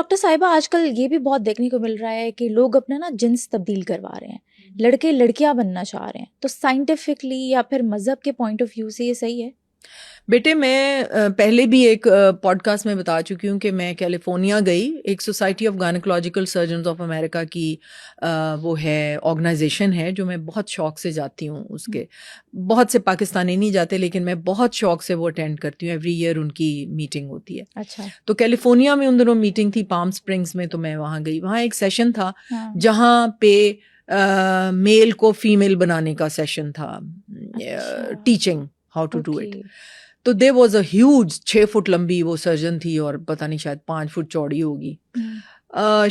Doctor صاحبہ آج کل یہ بھی بہت دیکھنے کو مل رہا ہے کہ لوگ اپنا نا جنس تبدیل کروا رہے ہیں, لڑکے لڑکیاں بننا چاہ رہے ہیں, تو سائنٹیفکلی یا پھر مذہب کے پوائنٹ آف ویو سے یہ صحیح ہے؟ بیٹے میں پہلے بھی ایک پوڈ کاسٹ میں بتا چکی ہوں کہ میں کیلیفورنیا گئی, ایک society of gynaecological surgeons of America کی وہ ہے آرگنائزیشن ہے جو میں بہت شوق سے جاتی ہوں. اس کے بہت سے پاکستانی نہیں جاتے لیکن میں بہت شوق سے وہ اٹینڈ کرتی ہوں, ایوری ایئر ان کی میٹنگ ہوتی ہے. اچھا. تو کیلیفورنیا میں ان دنوں میٹنگ تھی پام اسپرنگس میں, تو میں وہاں گئی. وہاں ایک سیشن تھا جہاں پہ میل کو فیمیل بنانے کا سیشن تھا, teaching how to do it. تو there was a huge 6 foot لمبی وہ سرجن تھی اور پتہ نہیں شاید 5 فٹ چوڑی ہوگی.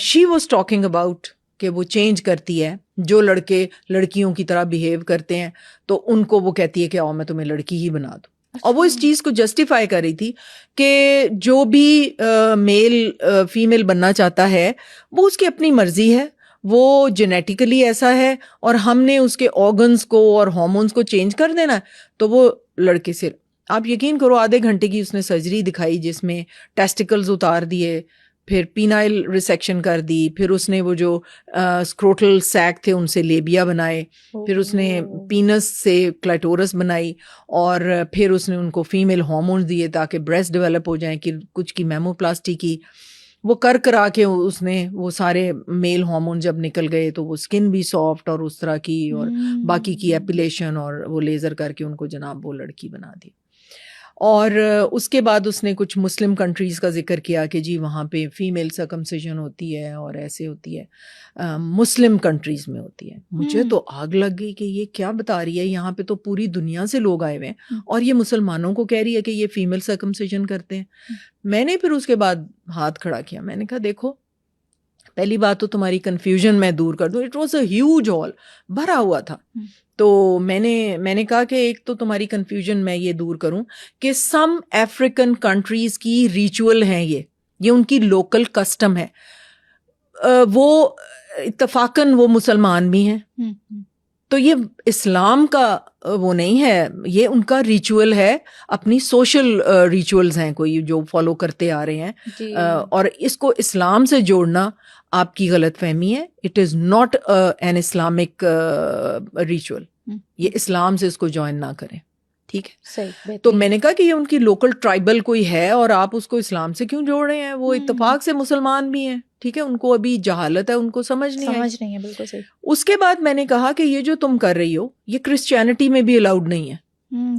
شی واز ٹاکنگ اباؤٹ کہ وہ چینج کرتی ہے, جو لڑکے لڑکیوں کی طرح بیہیو کرتے ہیں تو ان کو وہ کہتی ہے کہ آؤ میں تمہیں لڑکی ہی بنا دوں. اور وہ اس چیز کو جسٹیفائی کر رہی تھی کہ جو بھی میل فیمیل بننا چاہتا ہے وہ اس کی اپنی مرضی ہے, وہ جینیٹیکلی ایسا ہے اور ہم نے اس کے آرگنز کو اور ہارمونز کو چینج کر دینا ہے تو وہ لڑکے سے. آپ یقین کرو آدھے گھنٹے کی اس نے سرجری دکھائی جس میں ٹیسٹیکلز اتار دیے, پھر پینائل ریسیکشن کر دی, پھر اس نے وہ جو اسکروٹل سیک تھے ان سے لیبیا بنائے, پھر اس نے پینس سے کلیٹورس بنائی, اور پھر اس نے ان کو فیمیل ہارمونز دیے تاکہ بریسٹ ڈیولپ ہو جائیں, کہ کچھ کی میموپلاسٹی کی وہ کرا کے اس نے وہ سارے میل ہارمون جب نکل گئے تو وہ اسکن بھی سافٹ اور اس طرح کی, اور باقی کی ایپیلیشن اور وہ لیزر کر کے ان کو جناب وہ لڑکی بنا دی. اور اس کے بعد اس نے کچھ مسلم کنٹریز کا ذکر کیا کہ جی وہاں پہ فیمیل سرکمسیژن ہوتی ہے اور ایسے ہوتی ہے, مسلم کنٹریز میں ہوتی ہے. مجھے تو آگ لگ گئی کہ یہ کیا بتا رہی ہے, یہاں پہ تو پوری دنیا سے لوگ آئے ہوئے ہیں اور یہ مسلمانوں کو کہہ رہی ہے کہ یہ فیمیل سرکمسیژن کرتے ہیں. میں نے پھر اس کے بعد ہاتھ کھڑا کیا, میں نے کہا دیکھو پہلی بات تو تمہاری کنفیوژن میں دور کر دوں. It was a huge hall, بھرا ہوا تھا. تو میں نے کہا کہ ایک تو تمہاری کنفیوژن میں یہ دور کروں کہ سم افریقن کنٹریز کی ریچول ہیں, یہ ان کی لوکل کسٹم ہے, وہ اتفاقاً وہ مسلمان بھی ہیں, تو یہ اسلام کا وہ نہیں ہے, یہ ان کا ریچول ہے, اپنی سوشل ریچولز ہیں کوئی جو فالو کرتے آ رہے ہیں, اور اس کو اسلام سے جوڑنا آپ کی غلط فہمی ہے. It is not an Islamic ritual, یہ اسلام سے اس کو جوائن نہ کریں, ٹھیک ہے. تو میں نے کہا کہ یہ ان کی لوکل ٹرائبل کوئی ہے اور آپ اس کو اسلام سے کیوں جوڑ رہے ہیں, وہ اتفاق سے مسلمان بھی ہیں, ٹھیک ہے, ان کو ابھی جہالت ہے, ان کو سمجھ نہیں ہے. بالکل صحیح. اس کے بعد میں نے کہا کہ یہ جو تم کر رہی ہو یہ کرسچینٹی میں بھی الاؤڈ نہیں ہے,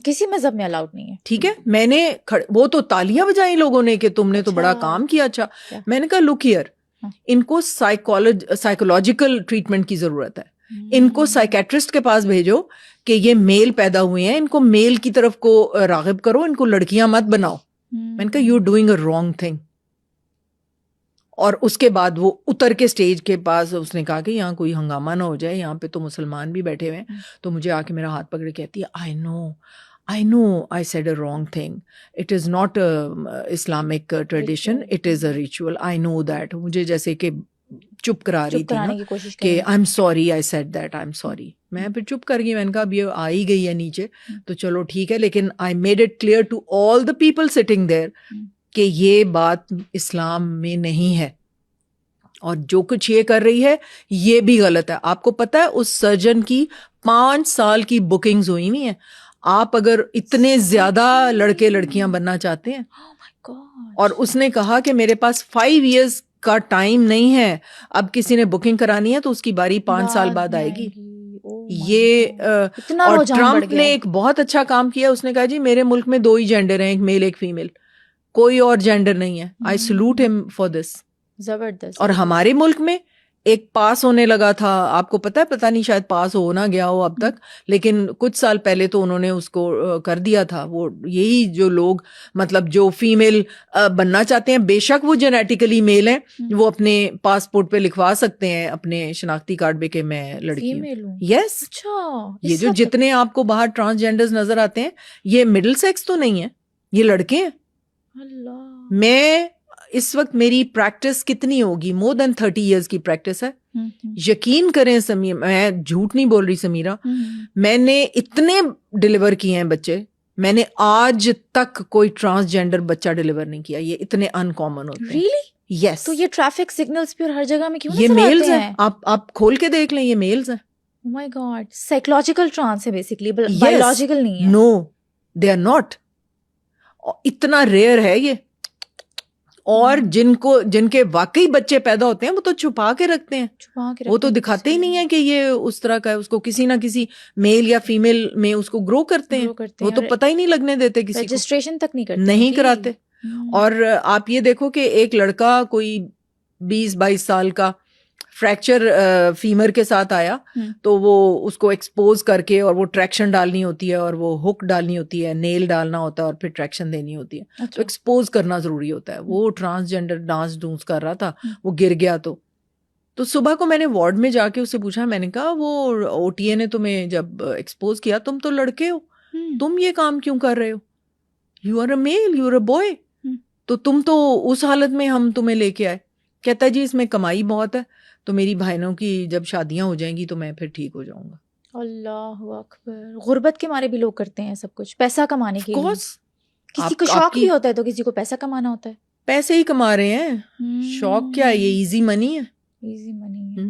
کسی مذہب میں الاؤڈ نہیں ہے, ٹھیک ہے. میں نے وہ تو تالیاں بجائیں لوگوں نے کہ تم نے تو بڑا کام کیا. اچھا, میں نے کہا لک ہیئر, ان کو سائیکولوجیکل ٹریٹمنٹ کی ضرورت ہے, ان کو سائیکیٹرسٹ کے پاس بھیجو کہ یہ میل پیدا ہوئے ہیں, ان کو میل کی طرف کو راغب کرو, ان کو لڑکیاں مت بناؤ. میں نے کہا you doing a wrong thing. اور اس کے بعد وہ اتر کے اسٹیج کے پاس اس نے کہا کہ یہاں کوئی ہنگامہ نہ ہو جائے, یہاں پہ تو مسلمان بھی بیٹھے ہوئے ہیں. تو مجھے آ کے میرا ہاتھ پکڑ کہتی ہے I know I said a wrong thing. It is not a Islamic tradition. It is a ritual. I know that. مجھے جیسے کہ چپ کرا رہی تھی نا کہ I'm sorry I said that. I'm sorry. میں پھر چپ کر گئی. میں نے کہا اب یہ آ ہی گئی ہے نیچے تو چلو ٹھیک ہے, لیکن I made it clear to all the people sitting there کہ یہ بات اسلام میں نہیں ہے, اور جو کچھ یہ کر رہی ہے یہ بھی غلط ہے. آپ کو پتہ ہے اس سرجن کی 5 سال کی بکنگز ہوئی ہوئی ہیں. آپ اگر اتنے زیادہ لڑکے لڑکیاں بننا چاہتے ہیں, اور اس نے کہا کہ میرے پاس 5 years کا ٹائم نہیں ہے, اب کسی نے بکنگ کرانی ہے تو اس کی باری 5 سال بعد آئے گی. یہ اور ٹرمپ نے ایک بہت اچھا کام کیا, اس نے کہا جی میرے ملک میں 2 ہی جینڈر ہیں, ایک میل ایک فیمیل, کوئی اور جینڈر نہیں ہے. آئی سلوٹ ہم فار دس. زبردست. اور ہمارے ملک میں ایک پاس ہونے لگا تھا, آپ کو پتہ ہے, پتہ نہیں شاید پاس ہو نہ گیا ہو اب تک, لیکن کچھ سال پہلے تو انہوں نے اس کو کر دیا تھا. وہ یہی جو لوگ مطلب جو فیمیل بننا چاہتے ہیں, بے شک وہ جینیٹیکلی میل ہیں, وہ اپنے پاسپورٹ پہ لکھوا سکتے ہیں اپنے شناختی کارڈ پہ کہ میں لڑکی ہوں. یس. یہ جو جتنے آپ کو باہر ٹرانسجینڈرز نظر آتے ہیں یہ مڈل سیکس تو نہیں ہے, یہ لڑکے ہیں. میں اس وقت میری پریکٹس کتنی ہوگی, مور دین 30 years کی پریکٹس ہے. یقین کریں سمیر, میں جھوٹ نہیں بول رہی سمیرہ, میں نے اتنے ڈیلیور کیے ہیں بچے, میں نے آج تک کوئی ٹرانسجینڈر بچہ ڈیلیور نہیں کیا. یہ اتنے ان کامن ہوتے ہیں. یس تو یہ ٹریفک سگنلز پہ اور ہر جگہ میں کیوں یہ نظر میلز آتے ہیں, آپ کھول کے دیکھ لیں, یہ میلز ہیں. مائی گاڈ, سائیکولوجیکل ٹرانس ہے بیسیکلی, بایولوجیکل نہیں ہے. نو دے آر ناٹ. اتنا ریئر ہے یہ. اور جن کے واقعی بچے پیدا ہوتے ہیں وہ تو چھپا کے رکھتے ہیں, وہ تو دکھاتے ہی نہیں ہیں کہ یہ اس طرح کا ہے. اس کو کسی نہ کسی میل یا فیمیل میں اس کو گرو کرتے ہیں, وہ تو پتہ ہی نہیں لگنے دیتے کسی کو, رجسٹریشن تک نہیں کراتے. اور آپ یہ دیکھو کہ ایک لڑکا کوئی 20-22 سال کا فریکچر فیمر کے ساتھ آیا, تو وہ اس کو ایکسپوز کر کے, اور وہ ٹریکشن ڈالنی ہوتی ہے, اور وہ ہک ڈالنی ہوتی ہے, نیل ڈالنا ہوتا ہے, اور پھر ٹریکشن دینی ہوتی ہے, تو ایکسپوز کرنا ضروری ہوتا ہے. وہ ٹرانسجینڈر ڈانس ڈونس کر رہا تھا, وہ گر گیا. تو صبح کو میں نے وارڈ میں جا کے اس سے پوچھا, میں نے کہا وہ او ٹی اے نے تمہیں جب ایکسپوز کیا, تم تو لڑکے ہو, تم یہ کام کیوں کر رہے ہو؟ You are a male, you are a boy, تو تم تو اس حالت میں ہم تمہیں لے کے آئے. کہتا جی اس میں کمائی بہت ہے, تو میری بہنوں کی جب شادیاں ہو جائیں گی تو میں پھر ٹھیک ہو جاؤں گا. اللہ اکبر. غربت کے مارے بھی لوگ کرتے ہیں سب کچھ پیسہ کمانے کے لیے. کسی کو آپ شوق بھی ہوتا ہے تو کسی کو پیسہ کمانا ہوتا ہے. پیسے ہی کما رہے ہیں, شوق کیا ہے, یہ ایزی منی ہے. ایزی منی ہے.